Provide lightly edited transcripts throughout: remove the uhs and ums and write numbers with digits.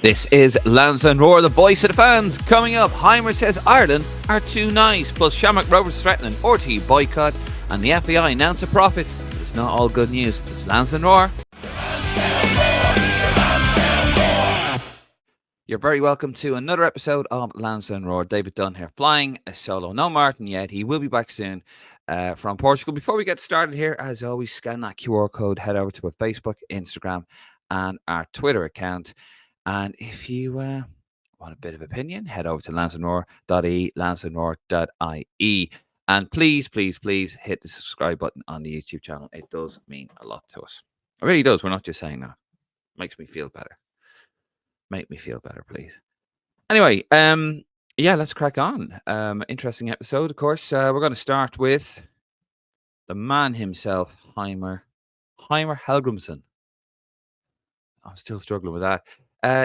This is Lansdowne Roar, the voice of the fans. Coming up, Heimir says Ireland are too nice, plus Shamrock Rover threatening RT boycott, and the FBI announce a profit. But it's not all good news. It's Lansdowne Roar. You're very welcome to another episode of Lansdowne Roar. David Dunn here, flying a solo. No Martin yet. He will be back soon from Portugal. Before we get started here, as always, scan that QR code, head over to our Facebook, Instagram, and our Twitter account. And if you want a bit of opinion, head over to lansdowneroar.ie, lansdowneroar.ie. And please, please, please hit the subscribe button on the YouTube channel. It does mean a lot to us. It really does. We're not just saying that. It makes me feel better. Make me feel better, please. Anyway, yeah, let's crack on. Interesting episode, of course. We're going to start with the man himself, Heimir Hallgrímsson. I'm still struggling with that.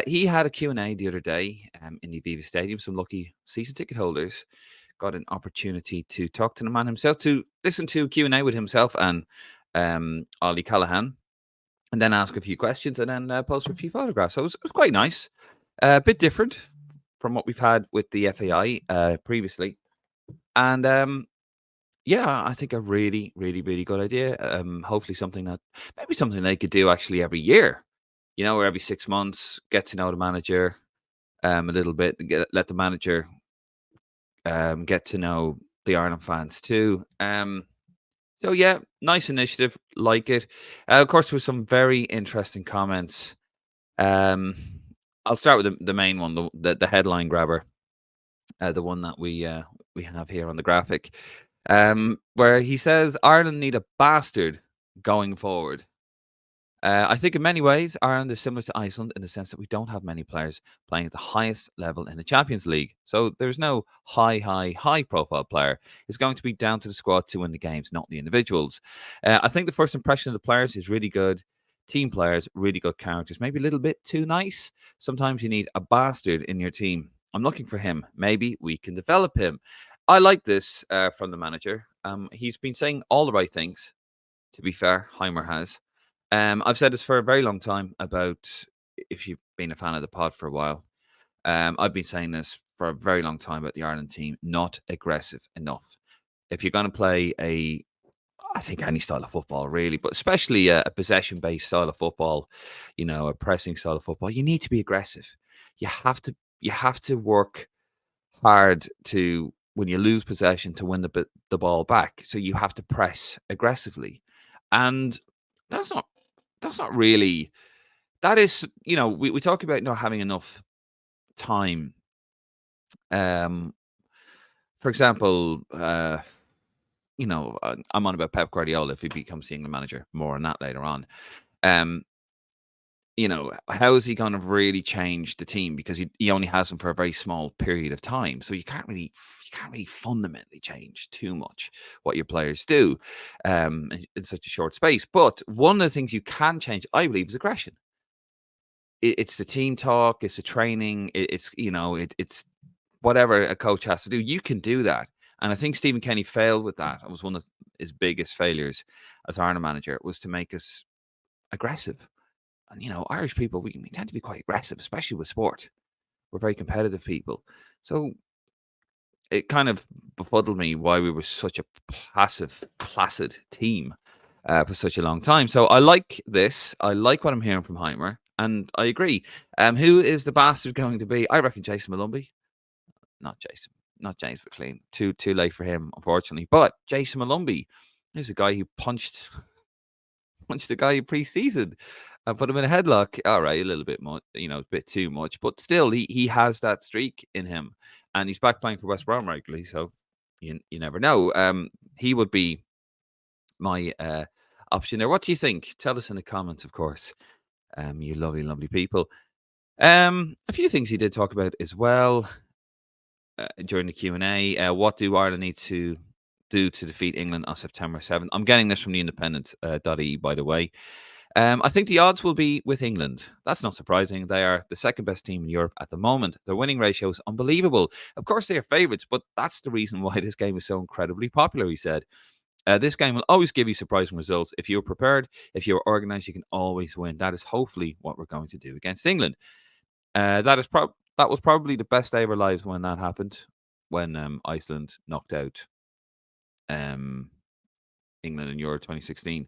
He had a Q&A the other day in the Aviva Stadium. Some lucky season ticket holders got an opportunity to talk to the man himself, to listen to Q&A with himself and Ollie Callahan, and then ask a few questions and then post a few photographs. So it was quite nice. A bit different from what we've had with the FAI previously. And yeah, I think a really, really, really good idea. Hopefully something they could do actually every year. Or every 6 months, get to know the manager a little bit, let the manager get to know the Ireland fans too. So yeah, nice initiative, like it. Of course, there was some very interesting comments. I'll start with the main one, the headline grabber, the one that we have here on the graphic, where he says Ireland need a bastard going forward. I think in many ways, Ireland is similar to Iceland in the sense that we don't have many players playing at the highest level in the Champions League. So there's no high profile player. It's going to be down to the squad to win the games, not the individuals. I think the first impression of the players is really good. Team players, really good characters, maybe a little bit too nice. Sometimes you need a bastard in your team. I'm looking for him. Maybe we can develop him. I like this from the manager. He's been saying all the right things, to be fair. Heimir has. I've said this for a very long time about, if you've been a fan of the pod for a while, I've been saying this for a very long time about the Ireland team, not aggressive enough. If you're going to play I think any style of football really, but especially a possession-based style of football, a pressing style of football, you need to be aggressive. You have to work hard to, when you lose possession, to win the ball back. So you have to press aggressively, and that's not really. That is, we talk about not having enough time. For example, I'm on about Pep Guardiola if he becomes the England manager. More on that later on. How is he going to really change the team, because he only has them for a very small period of time, so you can't really fundamentally change too much what your players do in such a short space. But one of the things you can change, I believe, is aggression. It's the team talk, it's the training, it's whatever a coach has to do. You can do that, and I think Stephen Kenny failed with that. It was one of his biggest failures as Ireland manager, was to make us aggressive. And Irish people, we tend to be quite aggressive, especially with sport. We're very competitive people, so it kind of befuddled me why we were such a placid team for such a long time. So I like this. I like what I'm hearing from Heimir, and I agree. Who is the bastard going to be? I reckon Jason Malumbi. Not James McLean. Too late for him, unfortunately. But Jason Malumbi is a guy who punched the guy pre-season and put him in a headlock. All right, a little bit much, a bit too much, but still, he has that streak in him, and he's back playing for West Brom regularly. So you never know. He would be my option there. What do you think? Tell us in the comments, of course. You lovely people. A few things he did talk about as well during the Q&A. What do Ireland need to do to defeat England on September 7th? I'm getting this from the independent.e, by the way. I think the odds will be with England. That's not surprising. They are the second best team in Europe at the moment. Their winning ratio is unbelievable. Of course, they are favourites, but that's the reason why this game is so incredibly popular, he said. This game will always give you surprising results. If you're prepared, if you're organised, you can always win. That is hopefully what we're going to do against England. That was probably the best day of our lives when that happened, when Iceland knocked out um, England in Euro 2016.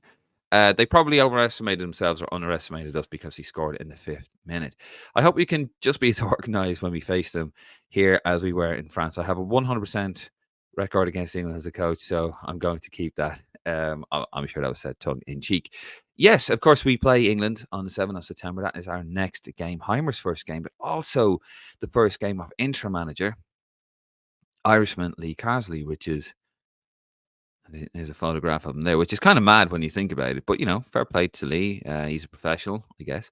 They probably overestimated themselves or underestimated us because he scored in the 5th minute. I hope we can just be as organised when we face them here as we were in France. I have a 100% record against England as a coach, so I'm going to keep that. I'm sure that was said tongue in cheek. Yes, of course, we play England on the 7th of September. That is our next game, Heimer's first game, but also the first game of interim manager, Irishman Lee Carsley, which is there's a photograph of him there, which is kind of mad when you think about it. But fair play to Lee. He's a professional, I guess.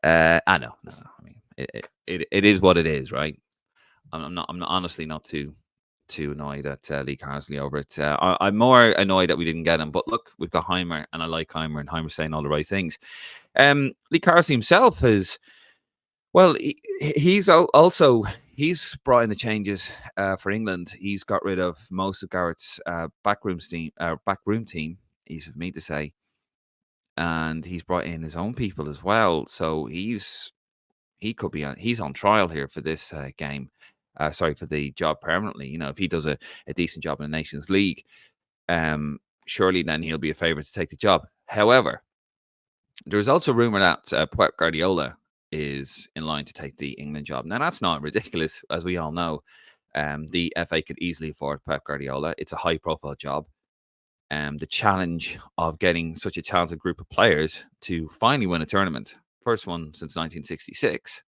I know, no. I mean, it is what it is, right? I'm not honestly not too annoyed at Lee Carsley over it. I'm more annoyed that we didn't get him. But look, we've got Heimer, and I like Heimer, and Heimer's saying all the right things. Lee Carsley himself is well. Also he's brought in the changes for England. He's got rid of most of Garrett's backroom team. Easy for me to say, and he's brought in his own people as well. So he's on trial here for this game. Sorry, for the job permanently. If he does a decent job in the Nations League, surely then he'll be a favourite to take the job. However, there is also rumor that Pep Guardiola is in line to take the England job. Now, that's not ridiculous, as we all know. The FA could easily afford Pep Guardiola. It's a high-profile job. The challenge of getting such a talented group of players to finally win a tournament, first one since 1966,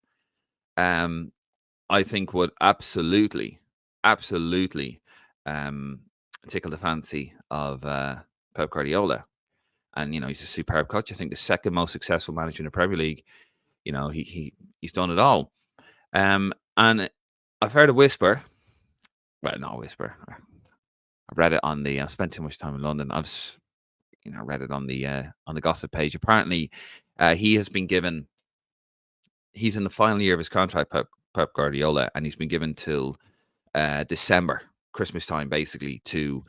I think would absolutely tickle the fancy of Pep Guardiola. And he's a superb coach. I think the second most successful manager in the Premier League. He's done it all. And I've heard a whisper. Well, not a whisper. I read it on the. I spent too much time in London. I've read it on the gossip page. Apparently, he has been given. He's in the final year of his contract, Pep Guardiola, and he's been given till December, Christmas time, basically, to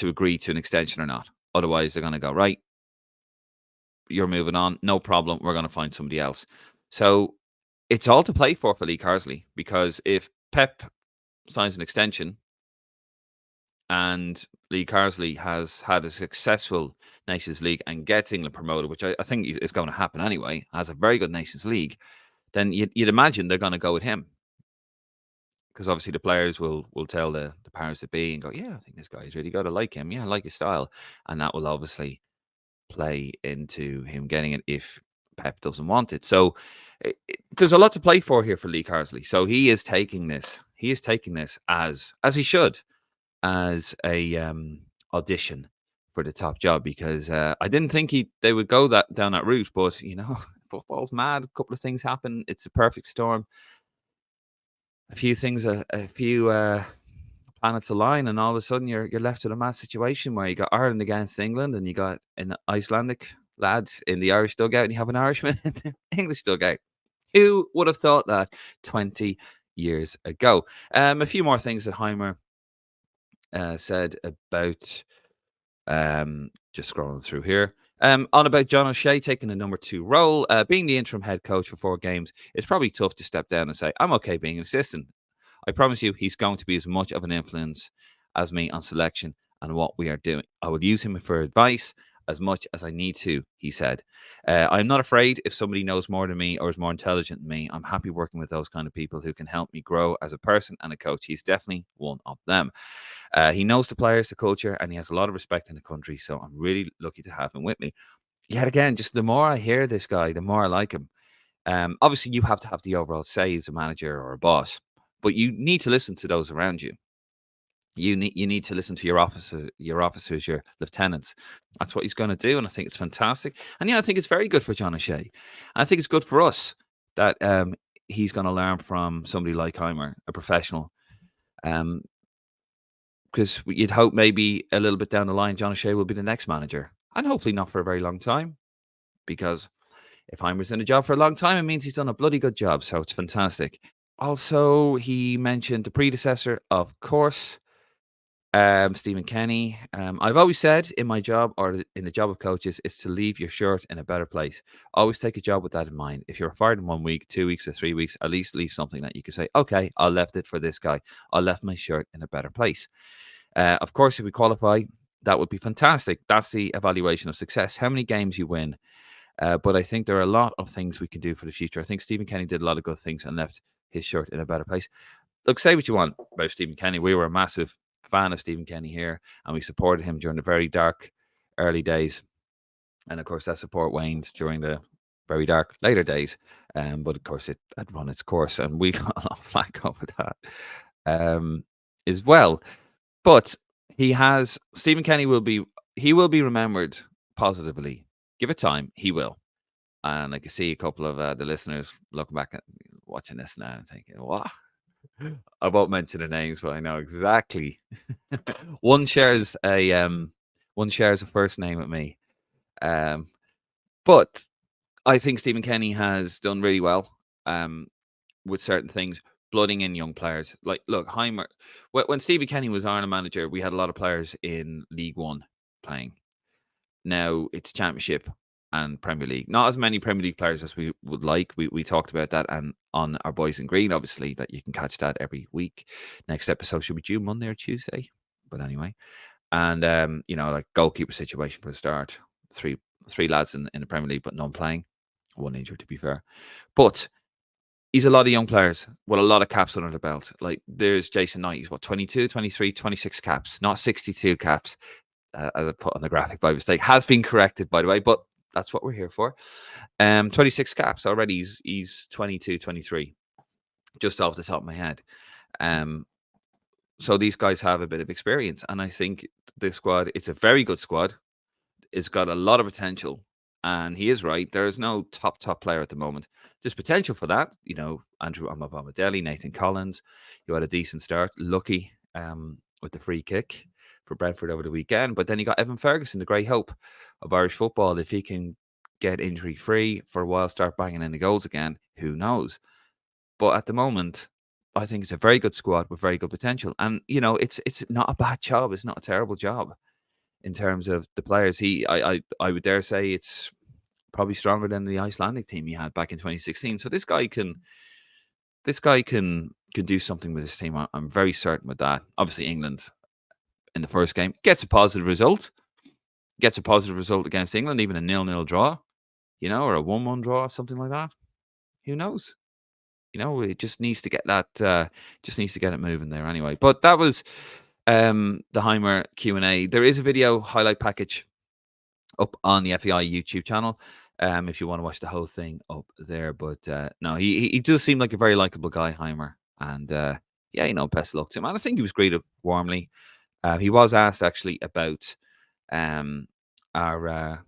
agree to an extension or not. Otherwise, they're going to go, right, you're moving on. No problem. We're going to find somebody else. So it's all to play for Lee Carsley, because if Pep signs an extension and Lee Carsley has had a successful Nations League and gets England promoted, which I think is going to happen anyway, has a very good Nations League, then you'd imagine they're going to go with him. Because obviously the players will tell the powers that be and go, yeah, I think this guy is really good. I like him. Yeah, I like his style. And that will obviously play into him getting it if Pep doesn't want it. So there's a lot to play for here for Lee Carsley. So he is taking this. He is taking this as he should, as a audition for the top job, because I didn't think they would go down that route. But football's mad. A couple of things happen. It's a perfect storm. A few things, a few planets align, and all of a sudden you're left with a mad situation where you got Ireland against England, and you got an Icelandic lad in the Irish dugout, and you have an Irishman in the English dugout. Who would have thought that 20 years ago? A few more things that Heimir said about, just scrolling through here. On about John O'Shea taking the number 2 role, being the interim head coach for 4 games, it's probably tough to step down and say, I'm okay being an assistant. I promise you, he's going to be as much of an influence as me on selection and what we are doing. I will use him for advice as much as I need to, he said. I'm not afraid if somebody knows more than me or is more intelligent than me. I'm happy working with those kind of people who can help me grow as a person and a coach. He's definitely one of them. He knows the players, the culture, and he has a lot of respect in the country. So I'm really lucky to have him with me. Yet again, just the more I hear this guy, the more I like him. Obviously, you have to have the overall say as a manager or a boss, but you need to listen to those around you. You need to listen to your officers, your lieutenants. That's what he's going to do, and I think it's fantastic. And I think it's very good for John O'Shea. And I think it's good for us that he's going to learn from somebody like Heimir, a professional. Because you'd hope maybe a little bit down the line, John O'Shea will be the next manager, and hopefully not for a very long time. Because if Heimer's in a job for a long time, it means he's done a bloody good job. So it's fantastic. Also, he mentioned the predecessor, of course. Stephen Kenny. I've always said in my job or in the job of coaches is to leave your shirt in a better place. Always take a job with that in mind. If you're fired in 1 week, 2 weeks, or 3 weeks, at least leave something that you can say, okay, I left it for this guy. I left my shirt in a better place. Of course, if we qualify, that would be fantastic. That's the evaluation of success. How many games you win. But I think there are a lot of things we can do for the future. I think Stephen Kenny did a lot of good things and left his shirt in a better place. Look, say what you want about Stephen Kenny. We were a massive fan of Stephen Kenny here, and we supported him during the very dark early days. And of course, that support waned during the very dark later days. But of course, it had run its course, and we got a lot of flack over that as well. But Stephen Kenny will be remembered positively. Give it time, he will. And I can see a couple of the listeners looking back at watching this now and thinking, what? I won't mention their names, but I know exactly. One shares a first name with me. But I think Stephen Kenny has done really well with certain things, blooding in young players. Like, look, Heimir, when Stephen Kenny was Ireland manager, we had a lot of players in League One playing. Now it's Championship and Premier League. Not as many Premier League players as we would like. We talked about that and on our Boys in Green, obviously, that you can catch that every week. Next episode should be due Monday or Tuesday. But anyway. And like goalkeeper situation for the start. Three lads in the Premier League, but none playing. One injured, to be fair. But he's a lot of young players with a lot of caps under the belt. Like there's Jason Knight, he's 22, 23, 26 caps, not 62 caps. As I put on the graphic by mistake, has been corrected, by the way, but that's what we're here for. 26 caps already. He's 22, 23, just off the top of my head. So these guys have a bit of experience, and I think the squad, it's a very good squad. It's got a lot of potential, and he is right. There is no top player at the moment. There's potential for that. Andrew Amabamadeli, Nathan Collins, you had a decent start. Lucky with the free kick for Brentford over the weekend. But then you got Evan Ferguson, the great hope of Irish football. If he can get injury free for a while, start banging in the goals again, who knows? But at the moment, I think it's a very good squad with very good potential. And, it's not a bad job. It's not a terrible job in terms of the players. I would dare say it's probably stronger than the Icelandic team he had back in 2016. So this guy can do something with his team. I'm very certain with that. Obviously, England in the first game gets a positive result. Gets a positive result against England, even a 0-0 draw, or a 1-1 draw, something like that. Who knows? It just needs to get that. Just needs to get it moving there anyway. But that was the Heimir Q&A. There is a video highlight package up on the FEI YouTube channel. If you want to watch the whole thing up there. But no, he does seem like a very likable guy, Heimir. And best of luck to him. And I think he was greeted warmly. He was asked actually about our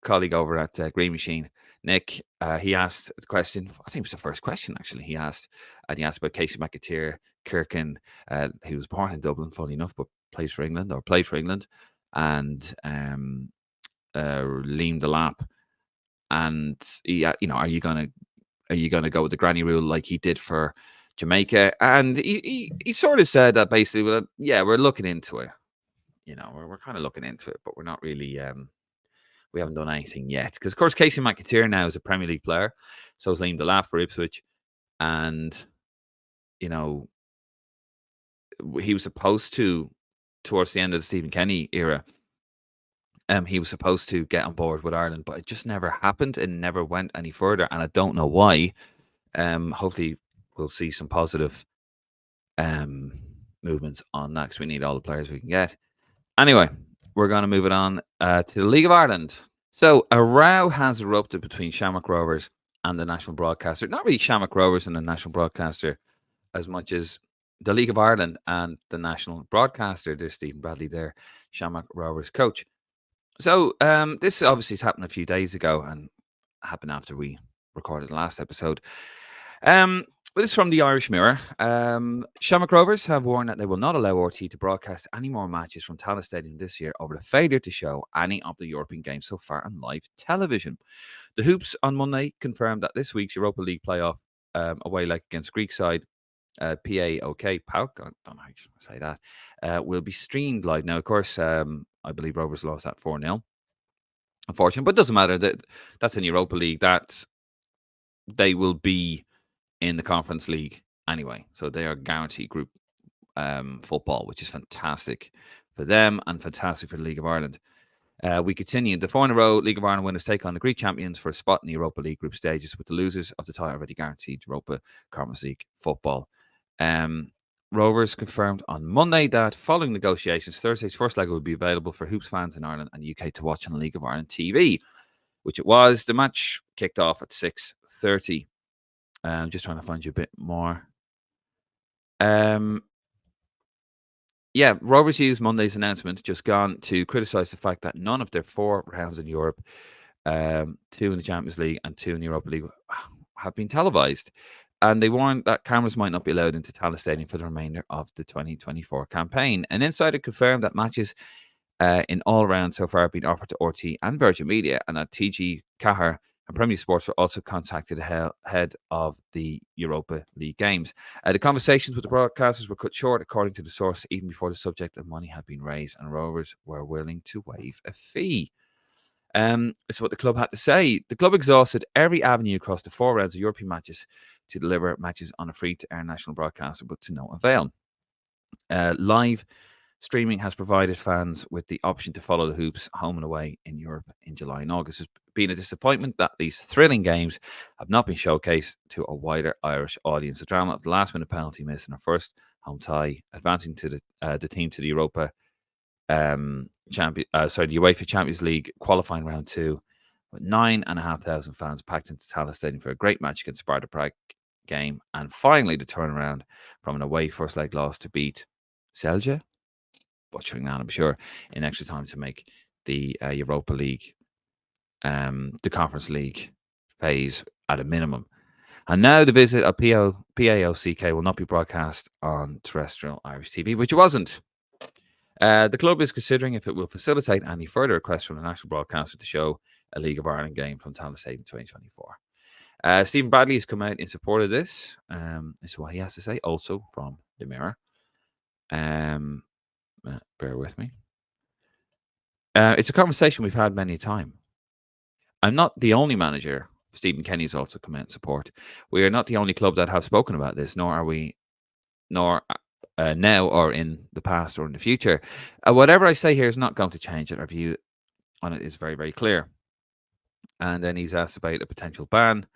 colleague over at Green Machine, Nick. He asked the question. I think it was the first question actually. He asked about Casey McAteer, Kirkin, who was born in Dublin, funny enough, but played for England, and Liam Delap. And are you gonna go with the granny rule like he did for Jamaica? And he sort of said that basically, well, yeah, we're looking into it. We're kind of looking into it, but we're not really. We haven't done anything yet because, of course, Casey McAteer now is a Premier League player. So is Liam Delap for Ipswich, and he was supposed to, towards the end of the Stephen Kenny era, he was supposed to get on board with Ireland, but it just never happened and never went any further, and I don't know why. Hopefully, we'll see some positive movements on that because we need all the players we can get. Anyway, we're going to move it on to the League of Ireland. So a row has erupted between Shamrock Rovers and the national broadcaster. Not really Shamrock Rovers and the national broadcaster as much as the League of Ireland and the national broadcaster. There's Stephen Bradley there, Shamrock Rovers coach. So this obviously has happened a few days ago and happened after we recorded the last episode. But it's from the Irish Mirror. Shamrock Rovers have warned that they will not allow RT to broadcast any more matches from Tallaght Stadium this year over the failure to show any of the European games so far on live television. The Hoops on Monday confirmed that this week's Europa League playoff away leg against Greek side PAOK, PAOK, I don't know how you say that, will be streamed live. Now, of course, I believe Rovers lost that 4-0. Unfortunate, but it doesn't matter. That's in Europa League. That they will be in the Conference League anyway. So they are guaranteed group football, which is fantastic for them and fantastic for the League of Ireland. We continue. The 4 in a row League of Ireland winners take on the Greek champions for a spot in the Europa League group stages, with the losers of the tie already guaranteed Europa Conference League football. Rovers confirmed on Monday that following negotiations, Thursday's first leg will be available for Hoops fans in Ireland and UK to watch on League of Ireland TV, which it was. The match kicked off at 6:30. Just trying to find you a bit more. Yeah, Rovers used Monday's announcement just gone to criticise the fact that none of their 4 rounds in Europe, 2 in the Champions League and 2 in the Europa League, have been televised. And they warned that cameras might not be allowed into Tallaght Stadium for the remainder of the 2024 campaign. An insider confirmed that matches in all rounds so far have been offered to RT and Virgin Media, and that TG Cahir and Premier Sports were also contacted ahead of the Europa League games. The conversations with the broadcasters were cut short, according to the source, even before the subject of money had been raised, and Rovers were willing to waive a fee. It's what the club had to say. The club exhausted every avenue across the 4 rounds of European matches to deliver matches on a free-to-air national broadcaster, but to no avail. Live streaming has provided fans with the option to follow the Hoops home and away in Europe in July and August. It's been a disappointment that these thrilling games have not been showcased to a wider Irish audience. The drama of the last-minute penalty miss in our first home tie, advancing to the team to the Europa the UEFA Champions League qualifying round 2, with 9,500 fans packed into Tallaght Stadium for a great match against Sparta Prague game, and finally the turnaround from an away first leg loss to beat Celje, butchering that I'm sure, in extra time to make the Europa League, the Conference League phase at a minimum. And now the visit of PAOK will not be broadcast on terrestrial Irish TV, which it wasn't. The club is considering if it will facilitate any further requests from the national broadcaster to show a League of Ireland game from Tallaght Stadium 2024. Stephen Bradley has come out in support of this. This is what he has to say, also from the Mirror. Bear with me. It's a conversation we've had many a time. I'm not the only manager. Stephen Kenny has also come out in support. We are not the only club that have spoken about this, nor are we, now or in the past or in the future. Whatever I say here is not going to change it. Our view on it is very, very clear. And then he's asked about a potential ban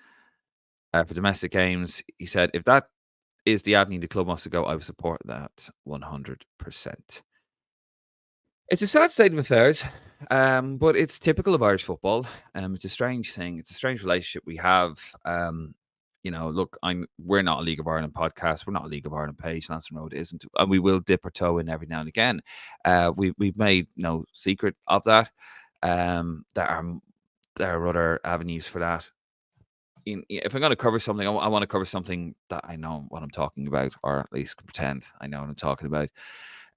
for domestic games. He said, if that is the avenue the club wants to go, I would support that 100%. It's a sad state of affairs, but it's typical of Irish football. It's a strange thing. It's a strange relationship we have. Look, we're not a League of Ireland podcast. We're not a League of Ireland page. Lansdowne Road isn't, and we will dip our toe in every now and again. We've made no secret of that. There are other avenues for that. If I'm going to cover something, I want to cover something that I know what I'm talking about, or at least pretend I know what I'm talking about.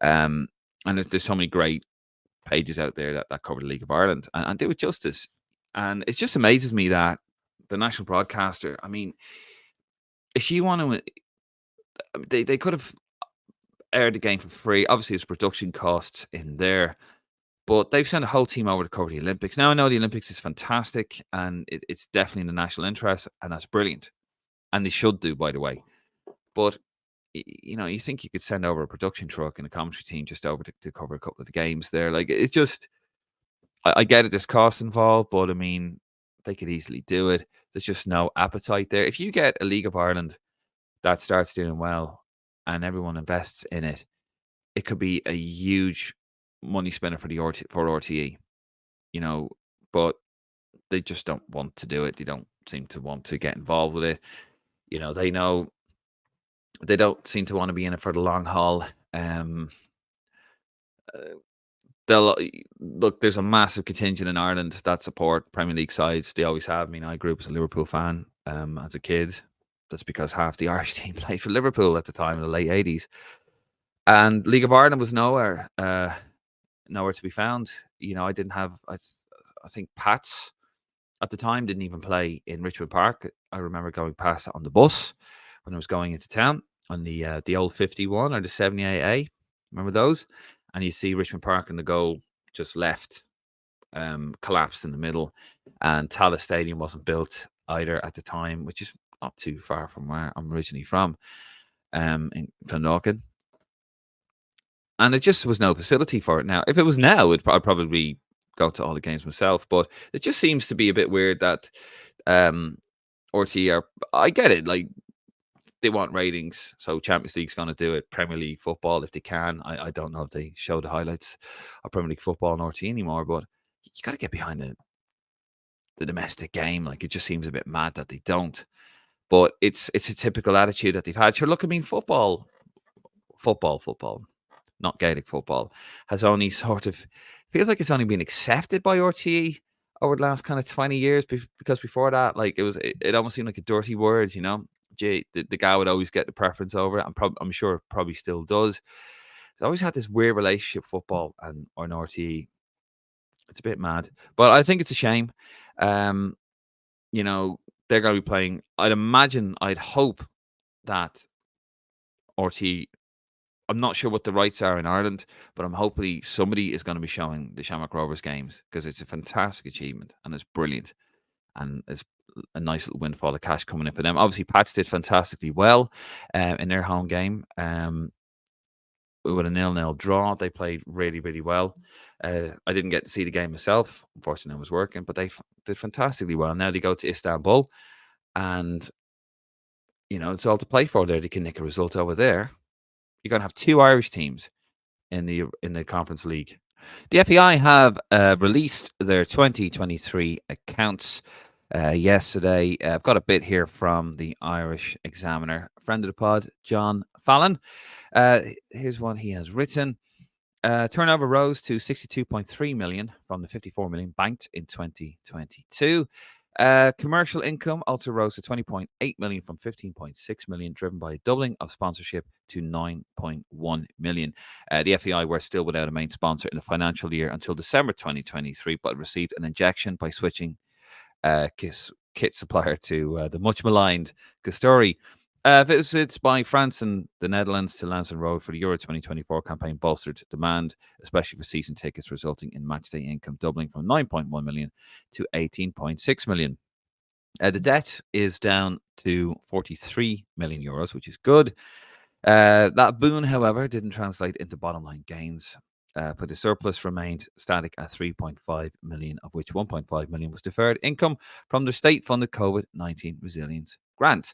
And there's so many great pages out there that cover the League of Ireland and do it justice. And it just amazes me that the national broadcaster, I mean, if you want to, they could have aired the game for free. Obviously, there's production costs in there, but they've sent a whole team over to cover the Olympics. Now, I know the Olympics is fantastic and it's definitely in the national interest, and that's brilliant. And they should do, by the way. But you think you could send over a production truck and a commentary team just over to cover a couple of the games there. Like, it's just, I get it, there's costs involved, but I mean, they could easily do it. There's just no appetite there. If you get a League of Ireland that starts doing well and everyone invests in it, it could be a huge money spinner for RTE, but they just don't want to do it. They don't seem to want to get involved with it. They know they don't seem to want to be in it for the long haul. There's a massive contingent in Ireland that support Premier League sides. They always have. I mean, I grew up as a Liverpool fan as a kid. That's because half the Irish team played for Liverpool at the time in the late 80s. And League of Ireland was nowhere to be found. I didn't have, I think Pats at the time didn't even play in Richmond Park. I remember going past it on the bus when I was going into town. on the old 51 or the 78A. Remember those? And you see Richmond Park and the goal just left, collapsed in the middle, and Tallaght Stadium wasn't built either at the time, which is not too far from where I'm originally from, in Clondalkin. And it just was no facility for it. Now, if it was now, I'd probably go to all the games myself. But it just seems to be a bit weird that um, RT are. I get it, like they want ratings, so Champions League's going to do it. Premier League football, if they can. I don't know if they show the highlights of Premier League football on RT anymore, but you got to get behind the domestic game. Like it just seems a bit mad that they don't. But it's a typical attitude that they've had. Sure, look, I mean, football, not Gaelic football, has only sort of feels like it's only been accepted by RTE over the last kind of 20 years because before that, like it almost seemed like a dirty word, you know. The guy would always get the preference over it, and I'm sure it probably still does. It's always had this weird relationship football and or an RTE. It's a bit mad, but I think it's a shame. Um, you know, they're going to be playing. I'd hope that RTE. I'm not sure what the rights are in Ireland, but I'm hopefully somebody is going to be showing the Shamrock Rovers games because it's a fantastic achievement and it's brilliant and it's a nice little windfall of cash coming in for them. Obviously, Pats did fantastically well in their home game with a 0-0 draw. They played really, really well. I didn't get to see the game myself. Unfortunately, I was working, but they did fantastically well. Now they go to Istanbul and, you know, it's all to play for there. They can nick a result over there. You're going to have two Irish teams in the Conference League. The FAI have released their 2023 accounts yesterday. I've got a bit here from the Irish Examiner, friend of the pod, John Fallon. Here's one he has written. Turnover rose to 62.3 million from the 54 million banked in 2022. Commercial income also rose to 20.8 million from 15.6 million, driven by a doubling of sponsorship to 9.1 million. The FAI were still without a main sponsor in the financial year until December 2023, but received an injection by switching kit supplier to the much maligned Custori. Visits by France and the Netherlands to Lansdowne Road for the Euro 2024 campaign bolstered demand, especially for season tickets, resulting in matchday income doubling from 9.1 million to 18.6 million. The debt is down to 43 million euros, which is good. That boon, however, didn't translate into bottom line gains. For the surplus remained static at 3.5 million, of which 1.5 million was deferred income from the state-funded COVID-19 resilience grant.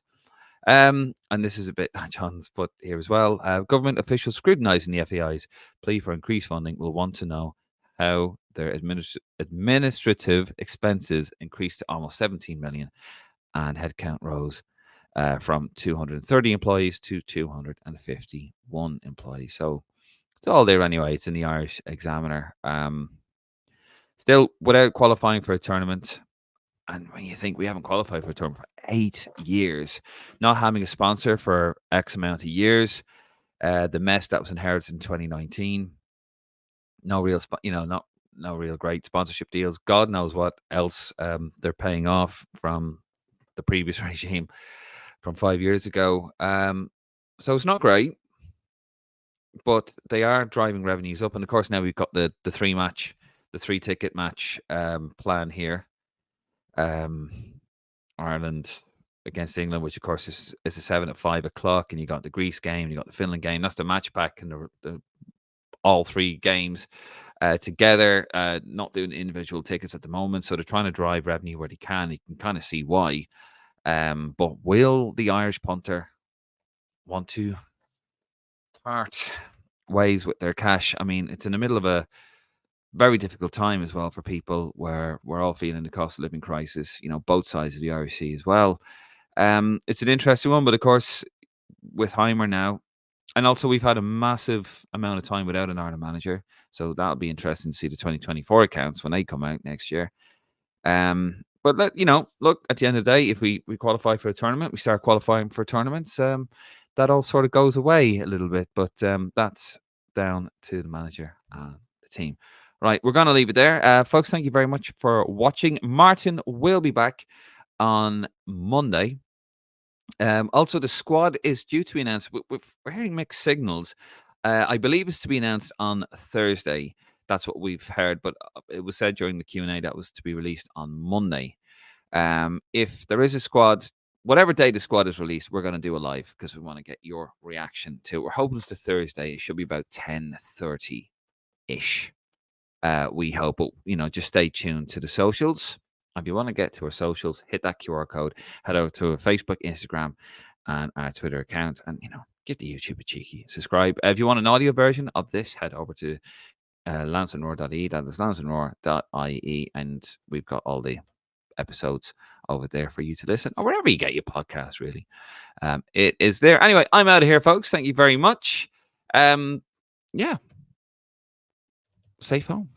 And this is a bit John's put here as well. Government officials scrutinising the FAI's plea for increased funding will want to know how their administrative expenses increased to almost 17 million and headcount rose from 230 employees to 251 employees. So it's all there anyway. It's in the Irish Examiner. Still, without qualifying for a tournament, and when you think we haven't qualified for a tournament for 8 years, not having a sponsor for X amount of years, the mess that was inherited in 2019, no real, not no real great sponsorship deals. God knows what else they're paying off from the previous regime from 5 years ago. So it's not great, but they are driving revenues up. And of course, now we've got the three ticket match plan here. Ireland against England, which of course is a 7 at 5 o'clock, and you got the Greece game, you got the Finland game. That's the match pack, and the all three games together. Not doing individual tickets at the moment, so they're trying to drive revenue where they can. You can kind of see why. But will the Irish punter want to part ways with their cash? I mean, it's in the middle of a very difficult time as well for people where we're all feeling the cost of living crisis, both sides of the Irish Sea as well. It's an interesting one, but of course, with Heimir now, and also we've had a massive amount of time without an Ireland manager, so that'll be interesting to see the 2024 accounts when they come out next year. But look, at the end of the day, if we qualify for a tournament, we start qualifying for tournaments. That all sort of goes away a little bit, but that's down to the manager and the team. Right, we're going to leave it there. Folks, thank you very much for watching. Martin will be back on Monday Also, the squad is due to be announced. We're hearing mixed signals. I believe it's to be announced on Thursday. That's what we've heard, but it was said during the Q&A that was to be released on Monday. If there is a squad, whatever day the squad is released, we're going to do a live because we want to get your reaction to it. We're hoping it's the Thursday. It should be about 10:30-ish. We hope, but just stay tuned to the socials. If you want to get to our socials, hit that QR code, head over to our Facebook, Instagram, and our Twitter account, and give the YouTube a cheeky subscribe. If you want an audio version of this, head over to lansdowneroar.ie. That is lansdowneroar.ie, and we've got all the episodes over there for you to listen, or wherever you get your podcast. Really, it is there. Anyway, I'm out of here, folks. Thank you very much. Yeah, safe home.